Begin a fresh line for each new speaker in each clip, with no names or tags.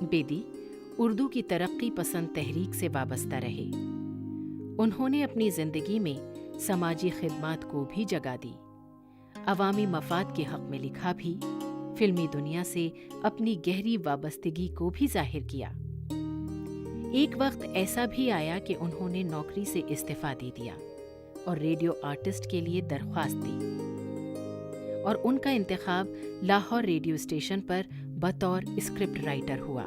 बेदी उर्दू की तरक्की पसंद तहरीक से वाबस्ता रहे। उन्होंने अपनी जिंदगी में समाजी खिदमत को भी जगह दी, अवामी मफाद के हक में लिखा भी, फिल्मी दुनिया से अपनी गहरी वाबस्तगी को भी जाहिर किया। एक वक्त ऐसा भी आया कि उन्होंने नौकरी से इस्तीफा दे दिया और रेडियो आर्टिस्ट के लिए दरख्वास्त दी, और उनका इंतखाब लाहौर रेडियो स्टेशन पर बतौर स्क्रिप्ट राइटर हुआ।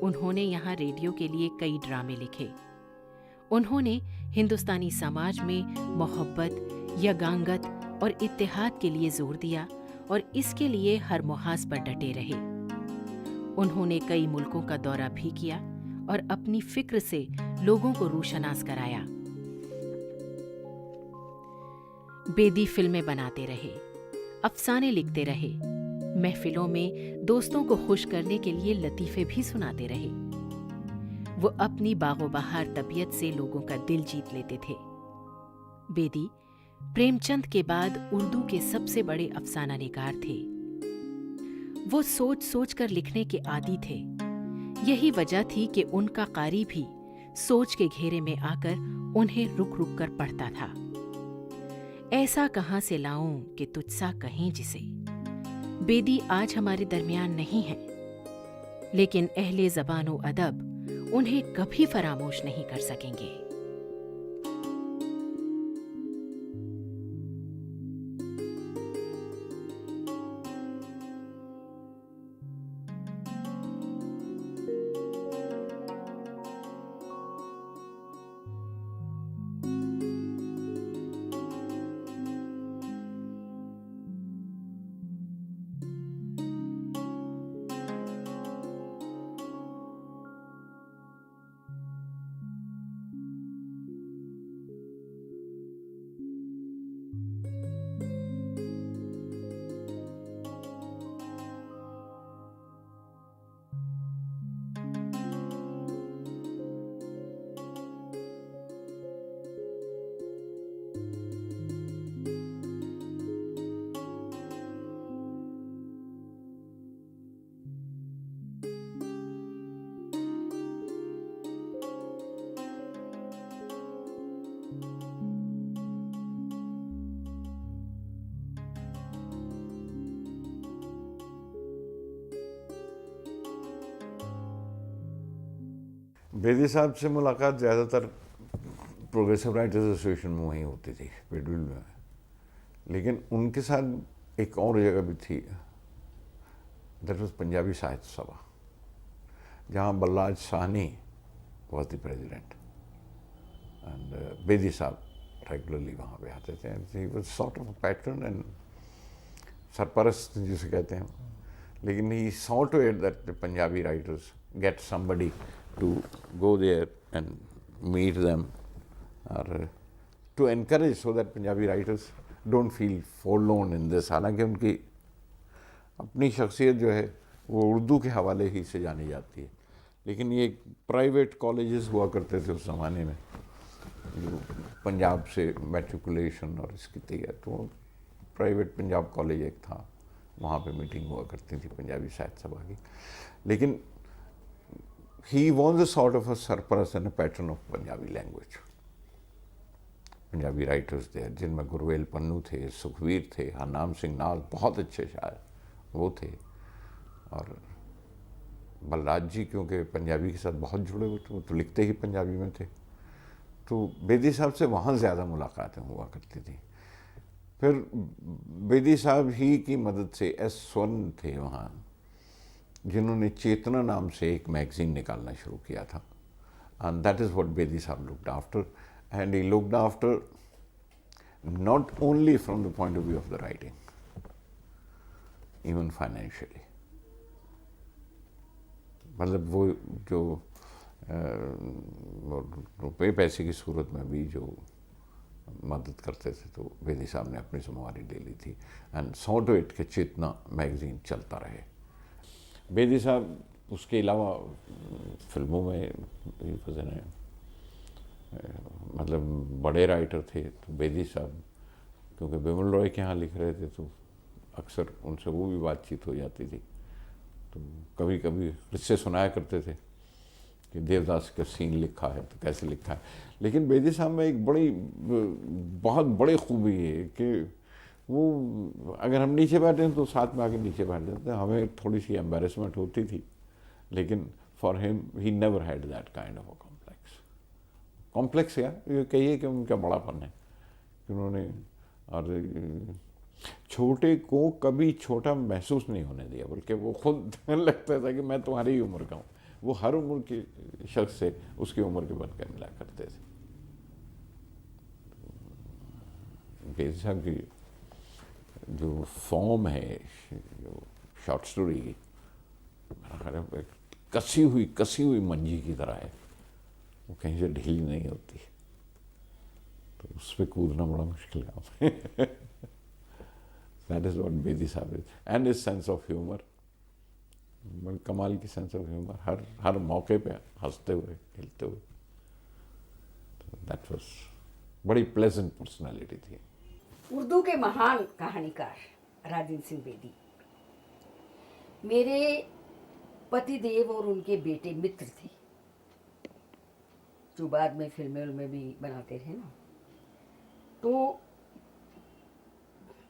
उन्होंने यहाँ रेडियो के लिए कई ड्रामे लिखे। उन्होंने हिंदुस्तानी समाज में मोहब्बत, यगांगत और इत्तेहाद के लिए जोर दिया और इसके लिए हर मुहाज पर डटे रहे। उन्होंने कई मुल्कों का दौरा भी किया और अपनी फिक्र से लोगों को रूशनास कराया। बेदी फिल्में बनाते रहे, अफसाने लिखते रहे, महफिलों में दोस्तों को खुश करने के लिए लतीफ़े भी सुनाते रहे। वो अपनी बागो बहार तबीयत से लोगों का दिल जीत लेते थे। बेदी प्रेमचंद के बाद उर्दू के सबसे बड़े अफसाना निगार थे। वो सोच सोच कर लिखने के आदी थे। यही वजह थी कि उनका कारी भी सोच के घेरे में आकर उन्हें रुक रुक कर पढ़ता था। ऐसा कहाँ से लाऊं कि तुझसा कहें जिसे। बेदी आज हमारे दरमियान नहीं है, लेकिन अहले ज़बानो अदब उन्हें कभी फरामोश नहीं कर सकेंगे।
बेदी साहब से मुलाकात ज़्यादातर प्रोग्रेसिव राइटर्स एसोसिएशन में वहीं होती थी, पेडविल में। लेकिन उनके साथ एक और जगह भी थी, दैट वाज पंजाबी साहित्य सभा, जहाँ Balraj Sahni was the president and Bedi sahab regularly वहाँ पे आते थे। He was sort of patron and सरपरस्त जिसे कहते हैं, लेकिन he saw to it that the Punjabi writers get somebody to go there and meet them or to encourage so that Punjabi writers don't feel forlorn in this। हालांकि उनकी अपनी शख्सियत जो है वो उर्दू के हवाले ही से जानी जाती है, लेकिन ये प्राइवेट कॉलेजेस हुआ करते थे उस ज़माने में, जो पंजाब से मैट्रिकुलेशन और इसकी तैयारी, तो प्राइवेट पंजाब कॉलेज एक था, वहाँ पे मीटिंग हुआ करती थी पंजाबी साहित्य सभा की। लेकिन he was a sort of a surplus and a patron of Punjabi language। Punjabi writers थे जिनमें गुरवेल पन्नू थे, सुखवीर थे, हरनाम सिंह नाज बहुत अच्छे शायर वो थे, और बलराज जी क्योंकि पंजाबी के साथ बहुत जुड़े हुए थे, वो तो लिखते ही पंजाबी में थे, तो बेदी साहब से वहाँ ज़्यादा मुलाकातें हुआ करती थी। फिर बेदी साहब ही की मदद से एस स्वर्ण थे वहाँ, जिन्होंने चेतना नाम से एक मैगज़ीन निकालना शुरू किया था, and that is what Bedi sahab looked after, and he looked after not only from the point of view of the writing, even financially. मतलब वो जो रुपये पैसे की सूरत में भी जो मदद करते थे, तो बेदी साहब ने अपनी जिम्मेवारी ले ली थी, एंड सॉ टू इट के चेतना मैगज़ीन चलता रहे। बेदी साहब उसके अलावा फिल्मों में मतलब बड़े राइटर थे, तो बेदी साहब क्योंकि बिमल रॉय के यहाँ लिख रहे थे तो अक्सर उनसे वो भी बातचीत हो जाती थी, तो कभी कभी किस्से सुनाया करते थे कि देवदास का सीन लिखा है तो कैसे लिखा है। लेकिन बेदी साहब में एक बहुत बड़ी खूबी है कि वो अगर हम नीचे बैठे हैं तो साथ में आके नीचे बैठ जाते हैं। हमें थोड़ी सी एम्बेरसमेंट होती थी, लेकिन for him he never had that kind of a complex या ये कहिए कि उनका बड़ापन है कि उन्होंने और छोटे को कभी छोटा महसूस नहीं होने दिया, बल्कि वो खुद लगता था कि मैं तुम्हारी ही उम्र का हूँ। वो हर उम्र के शख्स से उसकी उम्र के बनकर मिला करते थे। बेदी साहब की जो फॉर्म है जो शॉर्ट स्टोरी की, मेरा ख्याल है कसी हुई मंजी की तरह है, वो कहीं से ढीली नहीं होती, तो उस पर कूदना बड़ा मुश्किल काम है। दैट इज़ व्हाट बेदी साहब is, and his sense of humour, बड़ी कमाल की सेंस ऑफ ह्यूमर, हर मौके पे हंसते हुए खेलते हुए। तो दैट वाज बड़ी प्लेजेंट पर्सनालिटी थी।
उर्दू के महान कहानीकार राजेंद्र सिंह बेदी मेरे पतिदेव और उनके बेटे मित्र थे, जो बाद में फिल्में में भी बनाते रहे ना। तो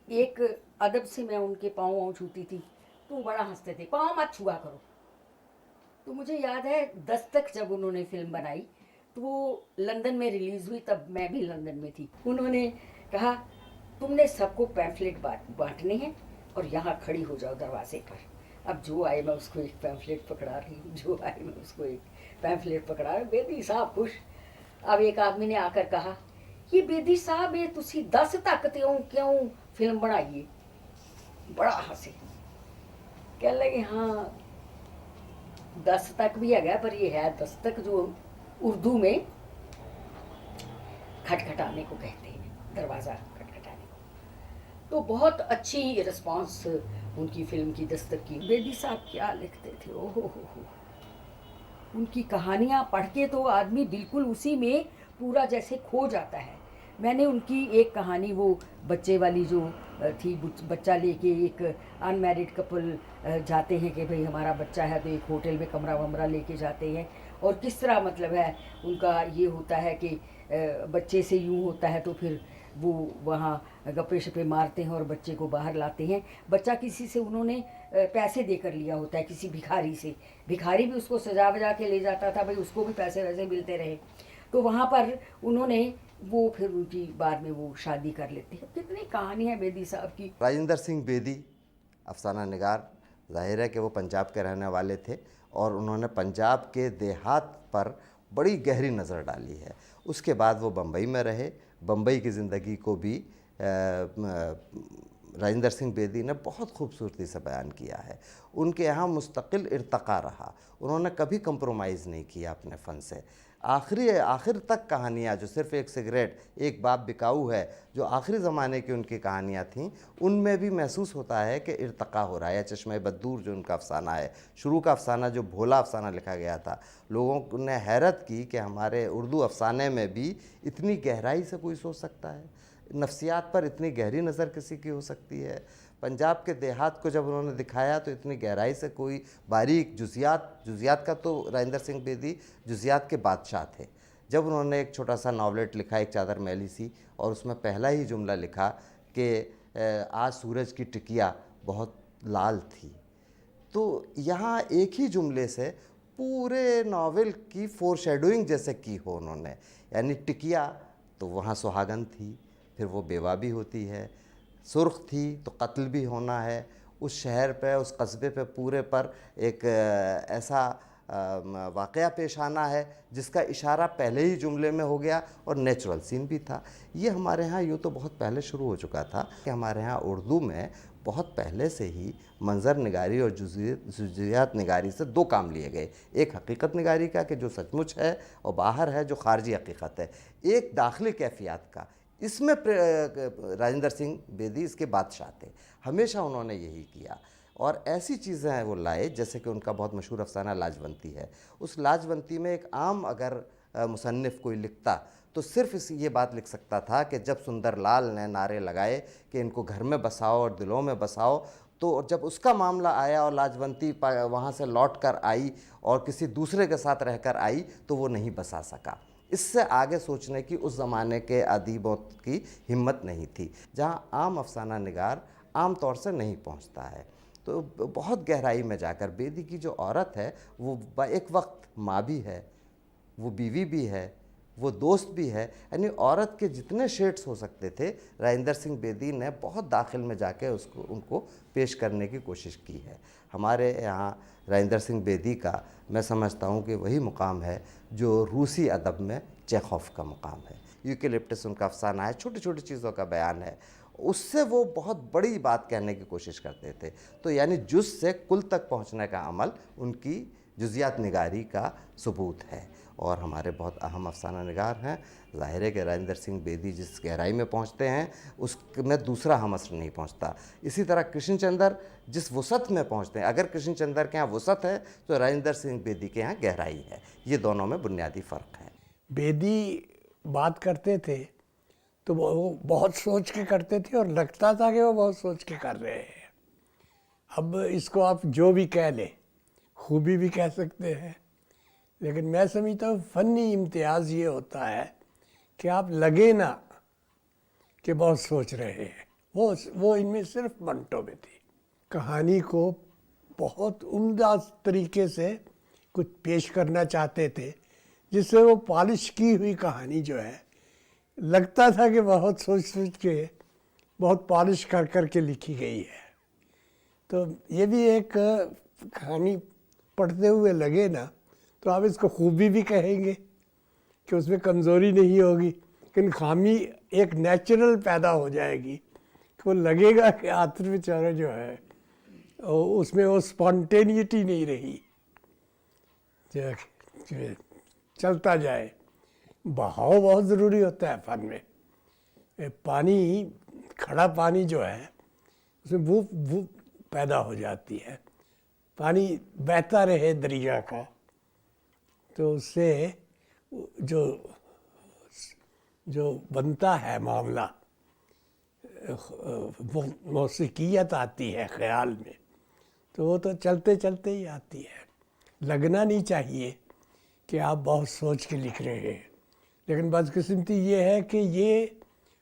एक अदब से मैं उनके पाँव छूती थी तो बड़ा हंसते थे, पाँव मत छुआ करो। तो मुझे याद है दस्तक जब उन्होंने फिल्म बनाई तो वो लंदन में रिलीज़ हुई, तब मैं भी लंदन में थी। उन्होंने कहा तुमने सबको पैम्फलेट बांटने हैं और यहाँ खड़ी हो जाओ दरवाजे पर। अब जो आए मैं उसको एक पैम्फलेट पकड़ा रही हूँ, जो आए मैं उसको एक पैम्फलेट पकड़ा रही हूँ। बेदी साहब खुश। अब एक आदमी ने आकर कहा ये बेदी साहब ये तुसी 10 तक क्यों फिल्म बनाइए। बड़ा हंसे, कह लगे हाँ 10 तक भी है, पर ये है दस्तक जो उर्दू में खटखटाने को कहते हैं, दरवाज़ा खटखटाने को। तो बहुत अच्छी रिस्पांस उनकी फिल्म की दस्तक की। बेदी साहब क्या लिखते थे, ओहो हो। उनकी कहानियाँ पढ़ के तो आदमी बिल्कुल उसी में पूरा जैसे खो जाता है। मैंने उनकी एक कहानी वो बच्चे वाली जो थी, बच्चा लेके एक अनमैरिड कपल जाते हैं कि भाई हमारा बच्चा है, तो एक होटल में कमरा वमरा लेके जाते हैं, और किस तरह मतलब है उनका ये होता है कि बच्चे से यूँ होता है तो फिर वो वहाँ गप्पे शप्पे मारते हैं और बच्चे को बाहर लाते हैं। बच्चा किसी से उन्होंने पैसे देकर लिया होता है, किसी भिखारी से। भिखारी भी उसको सजा वजा के ले जाता था, भाई उसको भी पैसे वैसे मिलते रहे। तो वहाँ पर उन्होंने वो फिर उनकी बाद में वो शादी कर लेते हैं। कितनी कहानी है बेदी साहब की।
राजेंद्र सिंह बेदी अफसाना निगार, जाहिर है कि वो पंजाब के रहने वाले थे और उन्होंने पंजाब के देहात पर बड़ी गहरी नज़र डाली है। उसके बाद वो बम्बई में रहे। बम्बई की ज़िंदगी को भी राजेंद्र सिंह बेदी ने बहुत खूबसूरती से बयान किया है। उनके यहाँ मुस्तकिल इर्तका रहा, उन्होंने कभी कंप्रोमाइज़ नहीं किया अपने फ़न से। आखिर तक कहानियाँ जो सिर्फ़ एक सिगरेट एक बाप बिकाऊ है, जो आखिरी ज़माने की उनकी कहानियाँ थीं, उनमें भी महसूस होता है कि इर्तका हो रहा है। चश्मे बद्दूर जो उनका अफसाना है, शुरू का अफसाना जो भोला अफसाना लिखा गया था, लोगों ने हैरत की कि हमारे उर्दू अफसाने में भी इतनी गहराई से कोई सोच सकता है, नफ्सियात पर इतनी गहरी नज़र किसी की हो सकती है। पंजाब के देहात को जब उन्होंने दिखाया तो इतनी गहराई से कोई बारीक जुजियात का तो राजेंद्र सिंह बेदी जुजियात के बादशाह थे। जब उन्होंने एक छोटा सा नॉवलेट लिखा, एक चादर मैली सी, और उसमें पहला ही जुमला लिखा कि आज सूरज की टिकिया बहुत लाल थी, तो यहाँ एक ही जुमले से पूरे नावल की फोरशैडोइंग जैसे की हो उन्होंने। यानी टिकिया तो वहाँ सुहागन थी, फिर वो बेवा भी होती है, सुर्ख थी तो कत्ल भी होना है। उस शहर पे, उस कस्बे पे पूरे पर एक ऐसा वाक़या पेश आना है जिसका इशारा पहले ही जुमले में हो गया, और नेचुरल सीन भी था। ये हमारे यहाँ यूँ तो बहुत पहले शुरू हो चुका था कि हमारे यहाँ उर्दू में बहुत पहले से ही मंज़र निगारी और जुज़ियात निगारी से दो काम लिए गए। एक हकीकत निगारी का कि जो सचमुच है, और बाहर है जो खारजी हकीकत है। एक दाखिली कैफियत का, इसमें राजेंद्र सिंह बेदी इसके बादशाह थे। हमेशा उन्होंने यही किया, और ऐसी चीज़ें वो लाए जैसे कि उनका बहुत मशहूर अफसाना लाजवंती है। उस लाजवंती में एक आम अगर मुसन्निफ़ कोई लिखता तो सिर्फ ये बात लिख सकता था कि जब सुंदरलाल ने नारे लगाए कि इनको घर में बसाओ और दिलों में बसाओ, तो जब उसका मामला आया और लाजवंती वहाँ से लौट कर आई और किसी दूसरे के साथ रहकर आई तो वो नहीं बसा सका। इससे आगे सोचने की उस ज़माने के अदीबों की हिम्मत नहीं थी, जहाँ आम अफसाना निगार आम तौर से नहीं पहुँचता है। तो बहुत गहराई में जाकर बेदी की जो औरत है वो एक वक्त माँ भी है, वो बीवी भी है, वो दोस्त भी है, यानी औरत के जितने शेड्स हो सकते थे राजेंद्र सिंह बेदी ने बहुत दाखिल में जाके उनको पेश करने की कोशिश की है। हमारे यहाँ राजेंद्र सिंह बेदी का मैं समझता हूँ कि वही मुकाम है जो रूसी अदब में चेखोव का मुकाम है। यूकेलिप्टस उनका अफसाना है, छोटी छोटी चीज़ों का बयान है, उससे वो बहुत बड़ी बात कहने की कोशिश करते थे। तो यानी जुज़ से कुल तक पहुँचने का अमल उनकी जुज़ियात निगारी का सबूत है। और हमारे बहुत अहम अफसाना निगार हैं। ज़ाहिर है कि राजेंद्र सिंह बेदी जिस गहराई में पहुँचते हैं उसमें दूसरा हम असर नहीं पहुँचता। इसी तरह कृष्ण चंद्र जिस वसत में पहुँचते हैं, अगर कृष्ण चंद्र के यहाँ वसत है तो राजेंद्र सिंह बेदी के यहाँ गहराई है। ये दोनों में बुनियादी फ़र्क है।
बेदी बात करते थे तो वो बहुत सोच के करते थे और लगता था कि वो बहुत सोच के कर रहे हैं। अब इसको आप जो भी कह लें, खूबी भी कह सकते हैं, लेकिन मैं समझता हूँ फ़नी इम्तियाज़ ये होता है कि आप लगे ना कि बहुत सोच रहे हैं। वो इनमें सिर्फ मंटो में थी। कहानी को बहुत उम्दा तरीके से कुछ पेश करना चाहते थे जिससे वो पॉलिश की हुई कहानी जो है लगता था कि बहुत सोच सोच के बहुत पॉलिश कर कर के लिखी गई है। तो ये भी एक कहानी पढ़ते हुए लगे ना तो आप इसको खूबी भी कहेंगे कि उसमें कमज़ोरी नहीं होगी, लेकिन खामी एक नेचुरल पैदा हो जाएगी कि वो लगेगा कि आखिर बेचारा जो है उसमें वो स्पॉन्टेनिटी नहीं रही, जो चलता जाए। बहाव बहुत ज़रूरी होता है फ़न में। पानी, खड़ा पानी जो है उसमें वो पैदा हो जाती है। पानी बहता रहे दरिया का तो उससे जो बनता है मामला, मौसीकियत आती है ख़याल में, तो वो तो चलते चलते ही आती है। लगना नहीं चाहिए कि आप बहुत सोच के लिख रहे हैं, लेकिन बदकिस्मती ये है कि ये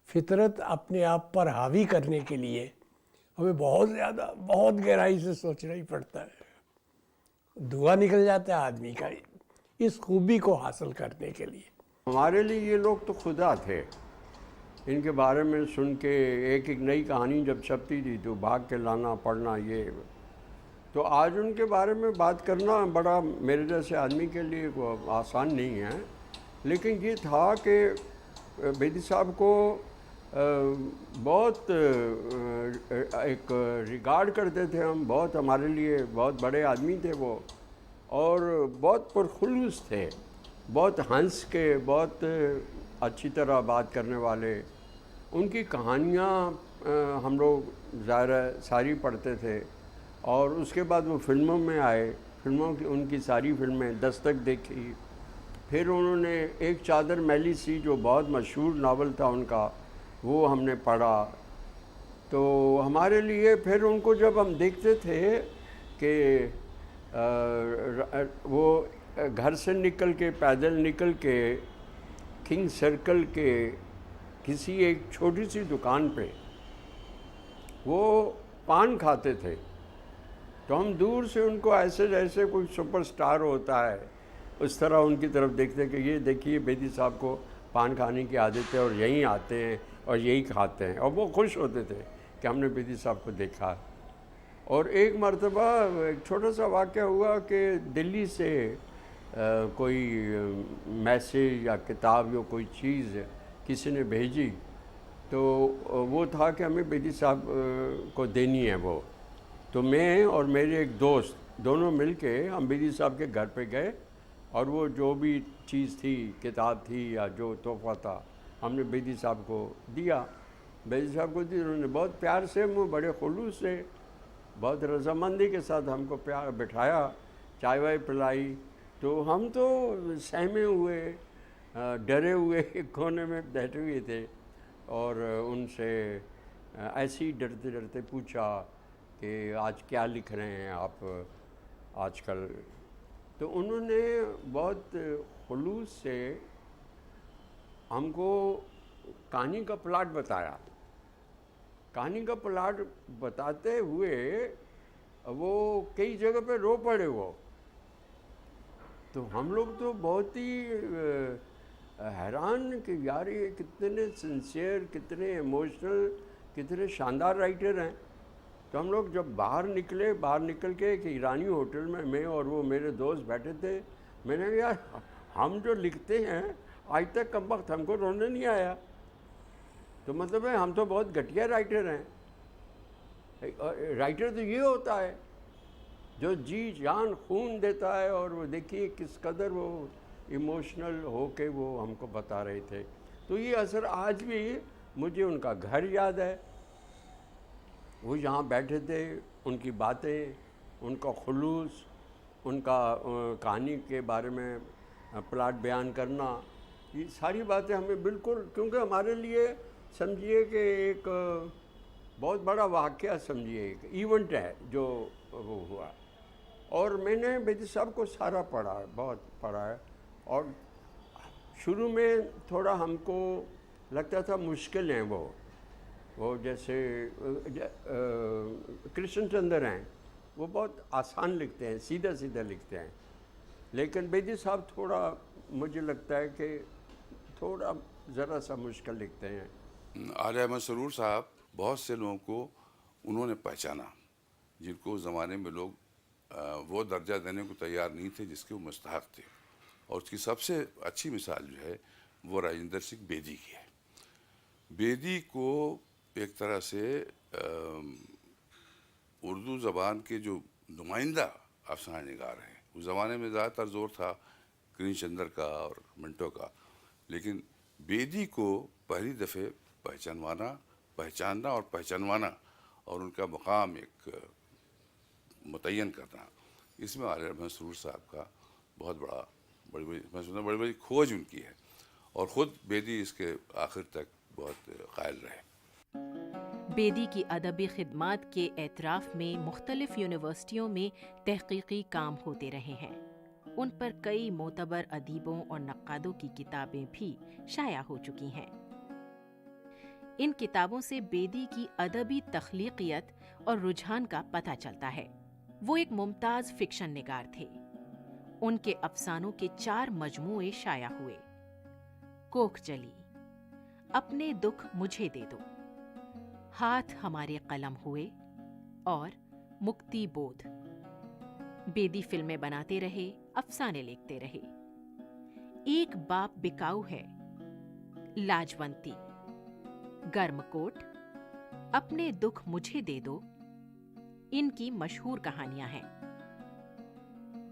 फितरत अपने आप पर हावी करने के लिए हमें बहुत ज़्यादा, बहुत गहराई से सोचना ही पड़ता है। धुआं निकल जाता है आदमी का इस खूबी को हासिल करने के लिए।
हमारे लिए ये लोग तो खुदा थे। इनके बारे में सुन के एक एक नई कहानी जब छपती थी तो भाग के लाना पढ़ना, ये तो आज उनके बारे में बात करना बड़ा मेरे जैसे आदमी के लिए आसान नहीं है। लेकिन ये था कि बेदी साहब को बहुत एक रिगार्ड करते थे हम, बहुत हमारे लिए बहुत बड़े आदमी थे वो, और बहुत पुरखुलूस थे, बहुत हंस के, बहुत अच्छी तरह बात करने वाले। उनकी कहानियाँ हम लोग ज़ाहिर सारी पढ़ते थे, और उसके बाद वो फिल्मों में आए। फिल्मों की उनकी सारी फिल्में, दस्तक देखी, फिर उन्होंने एक चादर मैली सी जो बहुत मशहूर नावल था उनका, वो हमने पढ़ा। तो हमारे लिए फिर उनको जब हम देखते थे कि वो घर से निकल के, पैदल निकल के किंग सर्कल के किसी एक छोटी सी दुकान पे वो पान खाते थे, तो हम दूर से उनको ऐसे जैसे कोई सुपरस्टार होता है उस तरह उनकी तरफ देखते कि ये देखिए बेदी साहब को पान खाने की आदत है और यहीं आते हैं और यही खाते हैं, और वो खुश होते थे कि हमने बेदी साहब को देखा। और एक मर्तबा एक छोटा सा वाक़या हुआ कि दिल्ली से कोई मैसेज या किताब या कोई चीज़ किसी ने भेजी, तो वो था कि हमें बेदी साहब को देनी है वो। तो मैं और मेरे एक दोस्त दोनों मिलके हम बेदी साहब के घर पे गए, और वो जो भी चीज़ थी, किताब थी या जो तोहफ़ा था, हमने बेदी साहब को दिया। बेदी साहब को दी, उन्होंने बहुत प्यार से, वो बड़े खुलूस से, बहुत रज़ामंदी के साथ हमको प्यार बिठाया, चाय वाय पिलाई। तो हम तो सहमे हुए, डरे हुए एक कोने में बैठे हुए थे, और उनसे ऐसे ही डरते डरते पूछा कि आज क्या लिख रहे हैं आप आजकल। तो उन्होंने बहुत खुलूस से हमको कहानी का प्लॉट बताया। कहानी का प्लॉट बताते हुए वो कई जगह पे रो पड़े वो। तो हम लोग तो बहुत ही हैरान कि यार ये कितने सिंसियर, कितने इमोशनल, कितने शानदार राइटर हैं। तो हम लोग जब बाहर निकल के एक ईरानी होटल में मैं और वो मेरे दोस्त बैठे थे। मैंने कहा यार हम जो लिखते हैं आज तक कम वक्त हमको रोने नहीं आया। तो मतलब है हम तो बहुत घटिया राइटर हैं। राइटर तो ये होता है जो जी जान खून देता है। और वो देखिए किस कदर वो इमोशनल होके वो हमको बता रहे थे। तो ये असर आज भी मुझे उनका घर याद है। वो यहाँ बैठे थे, उनकी बातें, उनका खुलूस, उनका कहानी के बारे में प्लाट बयान करना, ये सारी बातें हमें बिल्कुल, क्योंकि हमारे लिए समझिए कि एक बहुत बड़ा वाक़या, समझिए एक इवेंट है जो वो हुआ। और मैंने बेदी साहब को सारा पढ़ा है, बहुत पढ़ा है। और शुरू में थोड़ा हमको लगता था मुश्किल हैं वो जैसे कृष्ण चंद्र हैं, वो बहुत आसान लिखते हैं, सीधा सीधा लिखते हैं। लेकिन बेदी साहब थोड़ा मुझे लगता है कि थोड़ा ज़रा सा मुश्किल लिखते हैं।
आर्य अहमद सरूर साहब बहुत से लोगों को उन्होंने पहचाना जिनको उस ज़माने में लोग वो दर्जा देने को तैयार नहीं थे जिसके वो मुस्तहक थे। और उसकी सबसे अच्छी मिसाल जो है वो राजेंद्र सिंह बेदी की है। बेदी को एक तरह से उर्दू ज़बान के जो नुमाइंदा अफसाना निगार हैं, उस ज़माने में ज़्यादातर ज़ोर था कृष्ण चंद्र का और मिंटो का, लेकिन बेदी को पहली दफ़े पहचानना और उनका मुकाम एक मुतय्यन करना, इसमें आर्य अहमद सरूर साहब का बहुत बड़ी बड़ी खोज उनकी है। और ख़ुद बेदी इसके आखिर तक बहुत कायल रहे।
बेदी की अदबी खिदमात के एतराफ़ में मुख्तलिफ़ यूनिवर्सिटियों में तहक़ीक़ी काम होते रहे हैं। उन पर कई मोतबर अदीबों और नक्कादों की किताबें भी शाया हो चुकी हैं। इन किताबों से बेदी की अदबी तख्लीक़ियत और रुझान का पता चलता है। वो एक मुमताज़ फ़िक्शन निगार थे। उनके अफ़सानों के 4 मजमूए शाया हुए। कोख जली, अपने दुख मुझे दे दो, हाथ हमारे कलम हुए और मुक्ति बोध। बेदी फिल्में बनाते रहे, अफसाने लिखते रहे। एक बाप बिकाऊ है, लाजवंती, गर्मकोट, अपने दुख मुझे दे दो, इनकी मशहूर कहानियां हैं।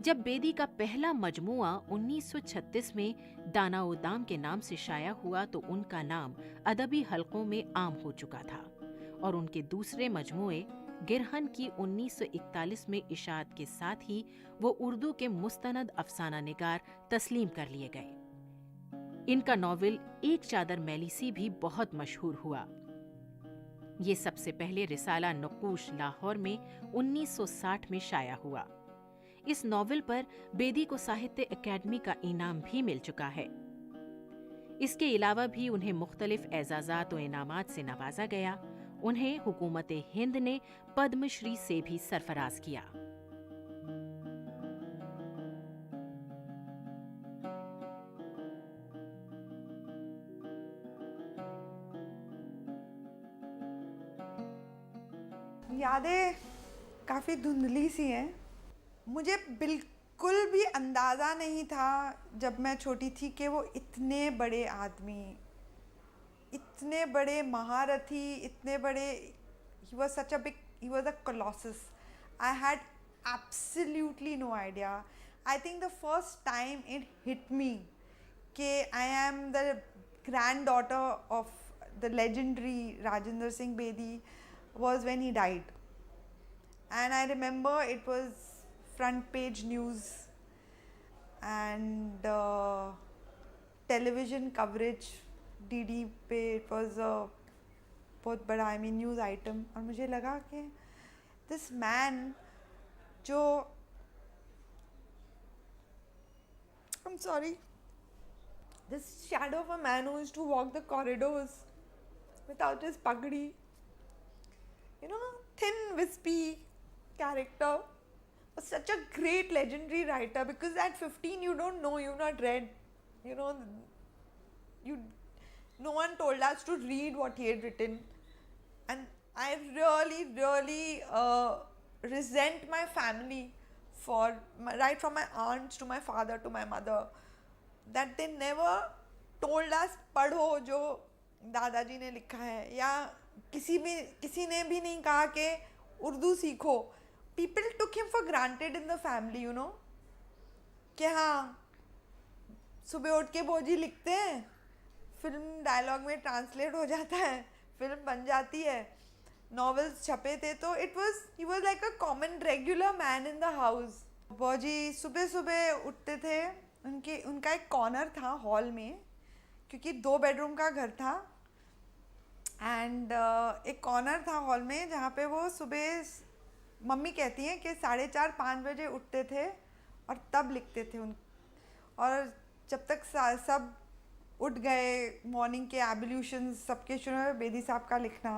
जब बेदी का पहला मजमुआ 1936 में दाना-ओ-दाम के नाम से शाया हुआ तो उनका नाम अदबी हलकों में आम हो चुका था और उनके दूसरे मजमुए गिरहन की 1941 में इशाअत के साथ ही वो उर्दू के मुस्तनद अफसाना निगार तस्लीम कर लिए गए। इनका नॉवेल एक चादर मैली सी भी बहुत मशहूर हुआ। ये सबसे पहले रिसाला नक़ूश लाहौर में 1960 में शाया हुआ। इस नॉवेल पर बेदी को साहित्य अकादमी का इनाम भी मिल चुका है। इसके अलावा भी उन्हें मुख्तलिफ एजाज़ात व इनामात से नवाजा गया। उन्हें हुकूमत हिंद ने पद्मश्री से भी सरफराज किया।
यादें काफ़ी धुंधली सी हैं। मुझे बिल्कुल भी अंदाज़ा नहीं था जब मैं छोटी थी कि वो इतने बड़े आदमी, इतने बड़े महारथी, इतने बड़े, he was such a big, he was a colossus. I had absolutely no idea. I think the first time it hit me कि I am the granddaughter of the legendary Rajendra Singh Bedi was when he died. And I remember it was front page news and television coverage, DD पे it was a बहुत बड़ा news item. और मुझे लगा कि this man जो I'm sorry, this shadow of a man who used to walk the corridors without his pagdi, you know, thin wispy character, was such a great legendary writer, because at 15 you don't know, you've not read, you know, no one told us to read what he had written. And I really resent my family for right from my aunts to my father to my mother, that they never told us पढ़ो जो दादाजी ने लिखा है, या किसी ने भी नहीं कहा कि उर्दू सीखो. People took him for granted in the family, you know, कि हाँ सुबह उठ के भोजी लिखते हैं, फिल्म डायलॉग में ट्रांसलेट हो जाता है, फिल्म बन जाती है, नॉवेल्स छपे थे. तो he was like a common regular man in the house. भोजी सुबह सुबह उठते थे, उनका एक कॉर्नर था हॉल में, क्योंकि 2 बेडरूम का घर था, एंड एक कॉर्नर था हॉल में जहाँ पे वो सुबह, मम्मी कहती हैं कि 4:30-5 बजे उठते थे और तब लिखते थे और जब तक सब उठ गए, मॉर्निंग के एबोल्यूशंस सबके शुरू में, बेदी साहब का लिखना,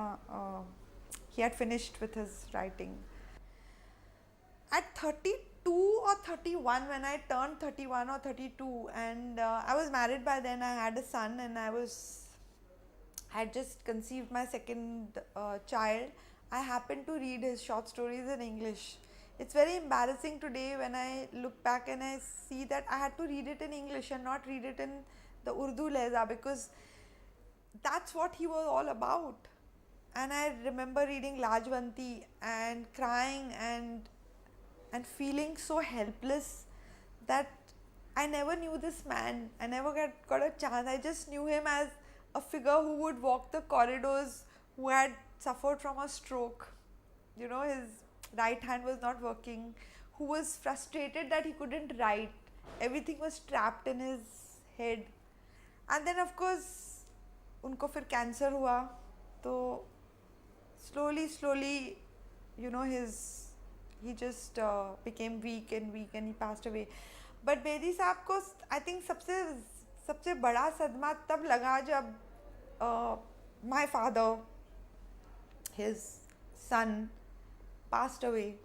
he had finished with his writing. At 32 or 31, when I turned 31 or 32, and I was married by then, I had a son, and I had just conceived my second child. I happened to read his short stories in English. It's very embarrassing today when I look back and I see that I had to read it in English and not read it in the Urdu lehza, because that's what he was all about. And I remember reading Lajwanti and crying and feeling so helpless that I never knew this man. I never got a chance. I just knew him as a figure who would walk the corridors, who had suffered from a stroke. You know, his right hand was not working, who was frustrated that he couldn't write. Everything was trapped in his head. And then of course, उनको फिर cancer हुआ, तो slowly, you know, he just became weak and he passed away. But Bedi साहब को I think सबसे बड़ा सदमा तब लगा जब my father, his son, passed away.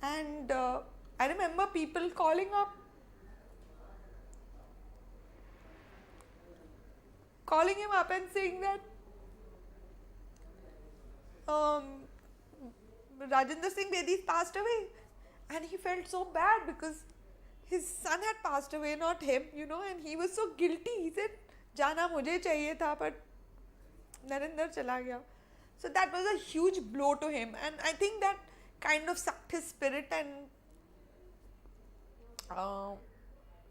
And I remember people calling him up and saying that Rajendra Singh Bedi passed away, and he felt so bad because his son had passed away, not him, you know, and he was so guilty. He said, "Jana mujhe chahiye tha, but Narinder chala gaya." So that was a huge blow to him, and I think that kind of sucked his spirit, and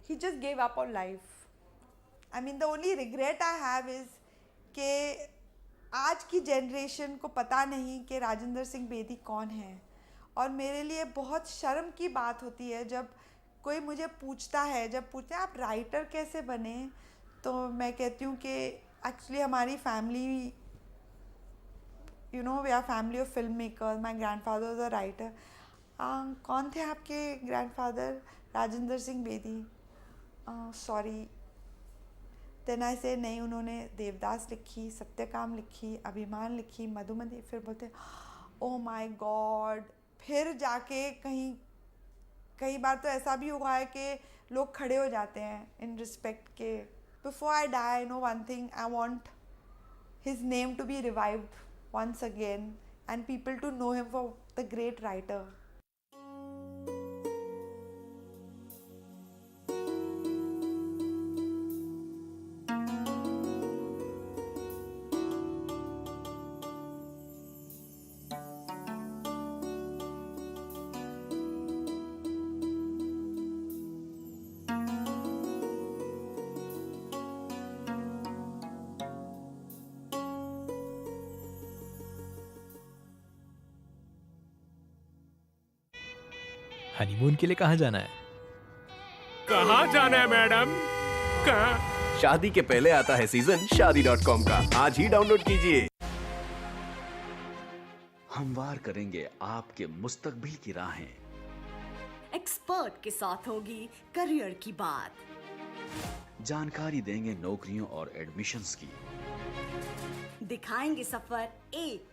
he just gave up on life. I mean, the only regret I have is कि आज की generation को पता नहीं कि राजेंद्र सिंह बेदी कौन है, और मेरे लिए बहुत शर्म की बात होती है जब कोई मुझे पूछता है, आप राइटर कैसे बने, तो मैं कहती हूँ कि एक्चुअली हमारी family, you know, we are family of film makers. My grandfather was a writer. कौन थे आपके grandfather? Rajendra Singh Bedi. Sorry. Then I say नहीं, उन्होंने देवदास लिखी, सत्यकाम लिखी, अभिमान लिखी, मधुमती. फिर बोलते ओ माय गॉड. फिर जाके कई बार तो ऐसा भी हुआ है कि लोग खड़े हो जाते हैं इन रिस्पेक्ट के. Before I die, I know one thing, I want his name to be revived once again and people to know him for the great writer.
Honeymoon के लिए कहाँ जाना है?
कहाँ जाना है मैडम? कहाँ?
शादी के पहले आता है सीजन शादी.com का. आज ही डाउनलोड कीजिए. हमवार करेंगे आपके मुस्तकबिल की राहें।
एक्सपर्ट के साथ होगी करियर की बात।
जानकारी देंगे नौकरियों और एडमिशन्स की।
दिखाएंगे सफर एक